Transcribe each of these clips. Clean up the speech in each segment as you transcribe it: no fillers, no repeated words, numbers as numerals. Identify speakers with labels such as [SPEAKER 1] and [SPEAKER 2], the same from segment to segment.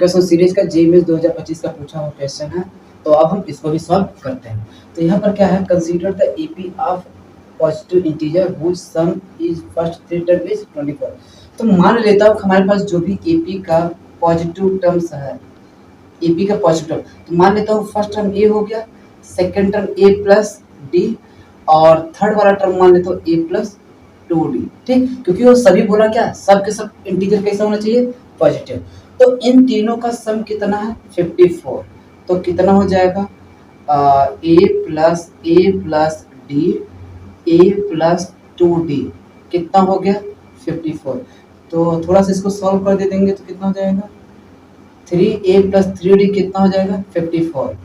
[SPEAKER 1] Question series का GMS 2025 का पूछा हुआ क्वेश्चन है। तो अब हम इसको भी सॉल्व करते हैं। तो यहाँ पर क्या है, consider the AP of positive integer which some is first three term is 24। तो मान लेता हूँ हमारे पास जो भी एपी का पॉजिटिव टर्म्स है, एपी का पॉजिटिव टर्म, तो मान लेता हूँ फर्स्ट टर्म ए हो गया, सेकेंड टर्म ए प्लस डी, और थर्ड वाला टर्म मान लेता हूँ ए प्लस 2d। ठीक, क्योंकि वो सभी बोला क्या, सब के सब इंटीजर कैसा होना चाहिए, पॉजिटिव। तो इन तीनों का सम कितना है, 54। तो कितना हो जाएगा, ए प्लस डी, ए प्लस 2d, कितना हो गया 54। तो थोड़ा सा इसको सॉल्व कर दे देंगे तो कितना हो जाएगा, 3a प्लस 3d कितना हो जाएगा 54।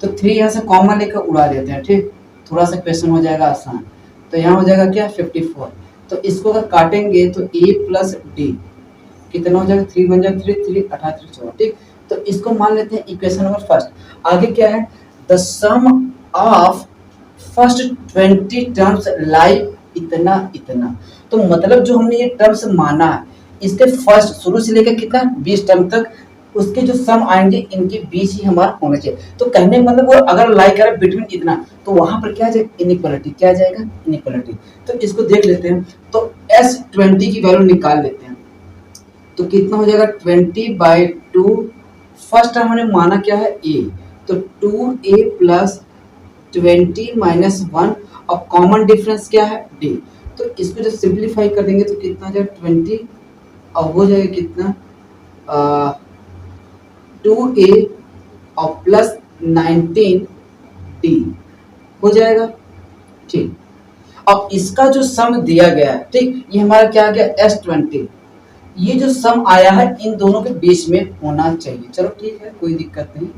[SPEAKER 1] तो 3 यहाँ से कॉमन लेकर उड़ा देते हैं। ठीक, थोड़ा सा क्वेश्चन हो जाएगा आसान। तो यहाँ हो जाएगा क्या 54। तो इसको अगर काटेंगे तो a प्लस डी कितना हो जाएगा, 3 बन जाएगा 3, 3 18 14। ठीक, तो इसको मान लेते हैं इक्वेशन नंबर फर्स्ट। आगे क्या है, the sum of first 20 terms like इतना इतना। तो मतलब जो हमने ये टर्म्स माना है, इसके फर्स्ट शुरू से लेकर कितना 20 टर्म तक, उसके जो सम आएंगे इनके बीच ही हमारा होना चाहिए। तो कहने का मतलब वो अगर लाइक करे बिटवीन इतना, तो वहां पर क्या आ जाएगा, इनइक्वालिटी। क्या आ जाएगा, इनइक्वालिटी। तो इसको देख लेते हैं। तो S20 की वैल्यू निकाल लेते हैं। तो कितना हो जाएगा 20/2। फर्स्ट हमने माना क्या है a, तो 2a प्लस 20 माइनस 1, और कॉमन डिफरेंस क्या है d। तो इसको जब सिंप्लीफाई कर देंगे तो कितना हो जाएगा 20, और हो जाएगा कितना 2a और प्लस 19d हो जाएगा। ठीक, अब इसका जो सम दिया गया है, ठीक, ये हमारा क्या आ गया S20। ये जो सम आया है इन दोनों के बीच में होना चाहिए। चलो ठीक है, कोई दिक्कत नहीं।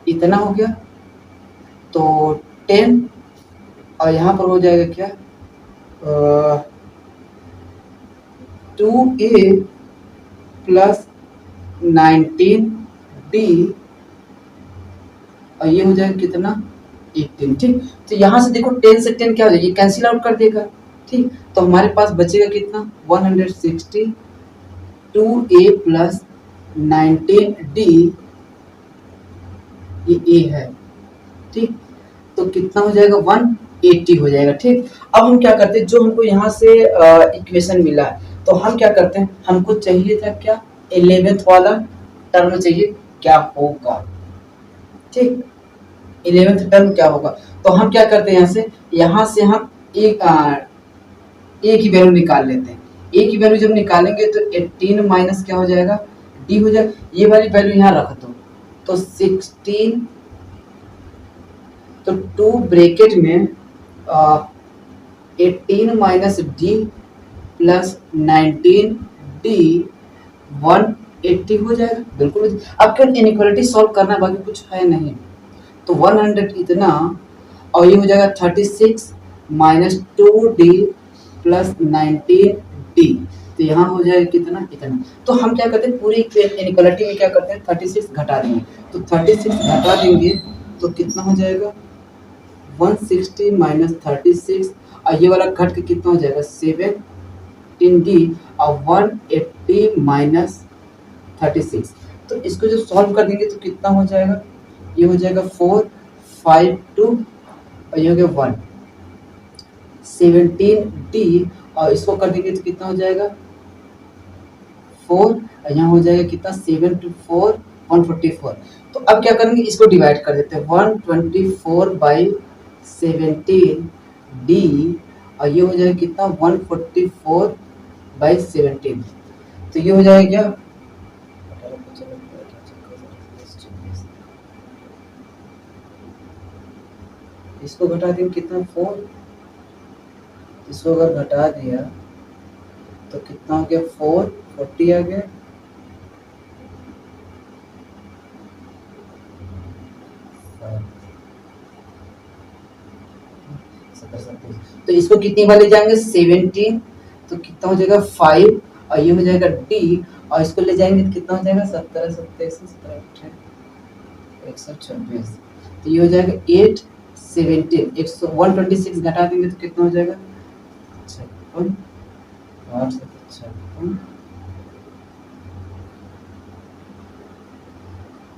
[SPEAKER 1] इतना हो गया तो 10, और यहाँ पर हो जाएगा क्या 2a प्लस 19d, और ये हो जाएगा कितना 18। ठीक, तो यहाँ से देखो 10 से 10 क्या हो जाएगा, ये कैंसिल आउट कर देगा। ठीक, तो हमारे पास बचेगा कितना 160, 2a प्लस 19d, ये a है। ठीक, तो कितना हो जाएगा 180 हो जाएगा। ठीक, अब हम क्या करते हैं, जो हमको यहाँ से इक्वेशन मिला है, तो हम क्या करते हैं, हमको चाहिए था क्या 11th वाला टर्म चाहिए, क्या होगा। ठीक, 11th टर्म क्या होगा। तो हम क्या करते हैं, यहाँ से हम एक a की वैल्यू निकाल लेते हैं। a की वैल्यू जब निकालेंगे तो 18 माइनस क्या हो जाएगा d हो जाएगा। ये वाली वैल्यू यहाँ रख दो, तो 16, तो 2 ब्रैकेट में 18 माइनस d प्लस 19d 180 हो जाएगा। बिल्कुल, अब क्या इनइक्वालिटी सॉल्व करना है, बाकी कुछ है नहीं। तो 100 इतना, और ये हो जाएगा 36 माइनस 2d प्लस 19d, तो यहाँ हो जाएगा कितना इतना। तो हम क्या करते हैं, पूरी इनइक्वालिटी में क्या करते हैं 36 घटा देंगे। तो 36 घटा देंगे तो कितना हो जाएगा 160 माइनस 36, और ये वाला घट के कितना हो जाएगा 17d, और 180 माइनस 36। तो इसको जो सॉल्व कर देंगे तो कितना हो जाएगा, ये हो जाएगा 452, और ये हो गया 1 17d, और इसको कर देंगे तो कितना हो जाएगा 4, और यहाँ हो जाएगा कितना 7 to 4 144। तो अब क्या करेंगे, इसको डिवाइड कर देते हैं 124/17d, और ये हो जाएगा कितना 144/17। तो ये हो जाएगा क्या, इसको घटा देंगे कितना 4, इसको अगर घटा दिया तो कितना हो गया 440 आ गया। तो इसको कितनी बार ले जाएंगे 17, तो कितना हो जाएगा 5, और ये हो जाएगा d, और इसको ले जाएंगे तो कितना हो जाएगा 17 27 126। तो ये हो जाएगा 8 17 126 घटा देंगे तो कितना हो जाएगा 56 8 56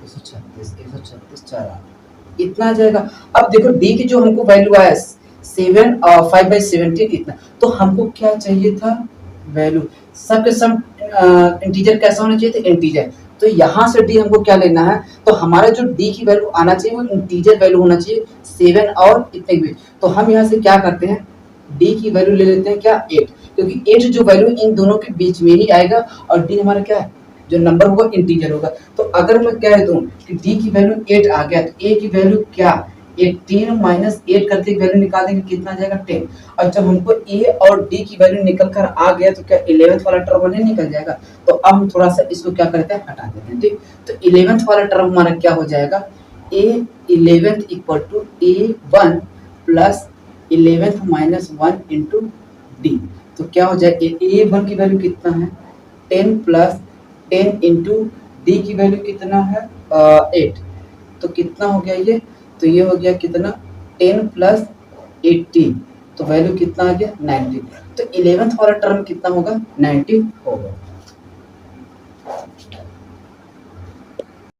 [SPEAKER 1] 136 4 इतना आ जाएगा। अब देखो डी की जो हमको वैल्यू आया 7 और 5/17 इतना, तो हमको क्या चाहिए था वैल्यू, सब के सब इंटीजर कैसा होना चाहिए था, इंटीजर। तो यहाँ से डी हमको क्या लेना है, तो हमारा जो डी की वैल्यू आना चाहिए वो इंटीजर वैल्यू होना चाहिए 7 और इतने के बीच। तो हम यहाँ से क्या करते हैं, डी की वैल्यू ले लेते हैं क्या 8, क्योंकि 8 जो वैल्यू इन दोनों के बीच में ही आएगा और डी हमारा क्या है, जो नंबर होगा इंटीजर होगा। तो अगर मैं कह दूं कि डी की वैल्यू 8 आ गया तो ए की वैल्यू क्या 18 माइनस 8 करके वैल्यू निकाल देंगे, कितना आ जाएगा 10। और जब हमको ए और डी की वैल्यू निकल कर आ गया तो क्या 11th वाला टर्म नहीं निकल जाएगा। तो अब हम थोड़ा सा इसको क्या करते हैं, हटा देते हैं। ठीक, तो 11th वाला टर्म हमारा क्या हो जाएगा, a 11th equal to A1 plus 11th minus 1 into d. तो क्या हो जाए, A1 की वैल्यू कितना है 10 प्लस 10 इंटू डी की वैल्यू कितना है 8। तो कितना हो गया ये, तो ये हो गया कितना 10 प्लस 18, तो वैल्यू कितना आ गया 90। तो 11th वाला टर्म कितना होगा 90 होगा।